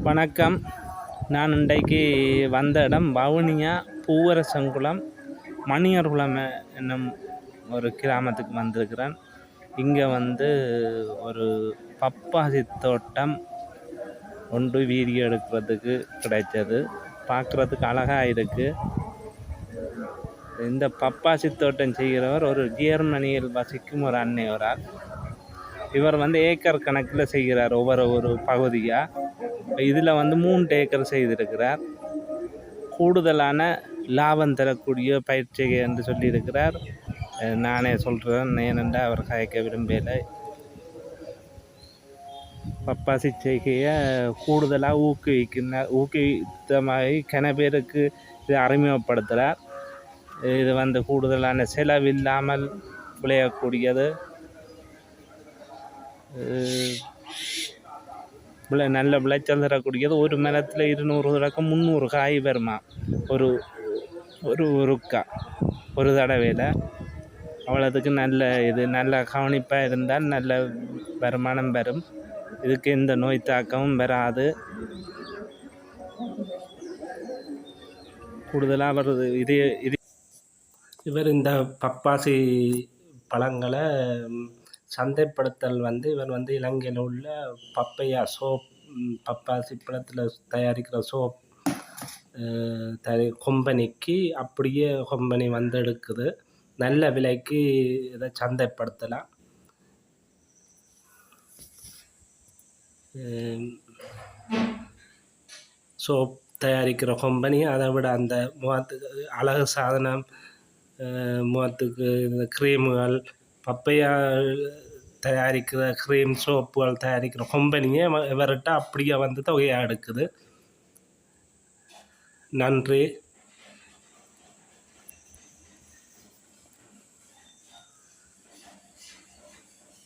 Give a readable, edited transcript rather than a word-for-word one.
வணக்கம். நான் இன்றைக்கு வந்த இடம் வவுனியா பூவரசங்குளம் மணியர்குளம் என்னும் ஒரு கிராமத்துக்கு வந்திருக்கிறேன். இங்கே ஒரு பப்பாசி தோட்டம் ஒன்று வீடியோ எடுக்கிறதுக்கு கிடைச்சது. பார்க்குறதுக்கு அழகாக இருக்குது. இந்த பப்பாசி தோட்டம் செய்கிறவர் ஒரு ஜெர்மனியில் வசிக்கும் ஒரு அன்னையோரால். இவர் ஏக்கர் கணக்கில் செய்கிறார் ஒவ்வொரு பகுதியாக. இதில் 3 ஏக்கர் செய்திருக்கிறார். கூடுதலான லாபம் தரக்கூடிய பயிற்சி என்று சொல்லியிருக்கிறார். நானே சொல்கிறேன், ஏனென்றால் அவர் கதைக்க விரும்பலை. பப்பாசி செய்கையை கூடுதலாக ஊக்குவித்த மாதிரி கன பேருக்கு இது அறிமுகப்படுத்துகிறார். இது கூடுதலான செலவில்லாமல் விளையக்கூடியது. நல்ல விளைச்சல் தரக்கூடியது. ஒரு மரத்தில் 200 தொடக்கம் 300 காய் வருமா ஒரு ஒரு தடவையில். அவ்வளோத்துக்கு நல்ல கவனிப்பாக இருந்தால் நல்ல வருமானம் வரும். இதுக்கு எந்த நோய் தாக்கமும் வராது. கூடுதலாக வருது இவர் இந்த பப்பாசி பழங்களை சந்தைப்படுத்தல் இவர் இலங்கையில் உள்ள பப்பையா சோப், பப்பாசி பழத்தில் தயாரிக்கிற சோப் கம்பெனிக்கு அப்படியே கம்பெனி எடுக்குது. நல்ல விலைக்கு இதை சந்தைப்படுத்தலாம். சோப் தயாரிக்கிற கம்பெனி அதை விட அந்த முகத்துக்கு அழகு சாதனம், முகத்துக்கு இந்த க்ரீமுகள், பப்பையா தயாரிக்கிற க்ரீம் சோப்புகள் தயாரிக்கிற கம்பெனியே இவர்கிட்ட அப்படியே தொகையாக எடுக்குது. நன்றி.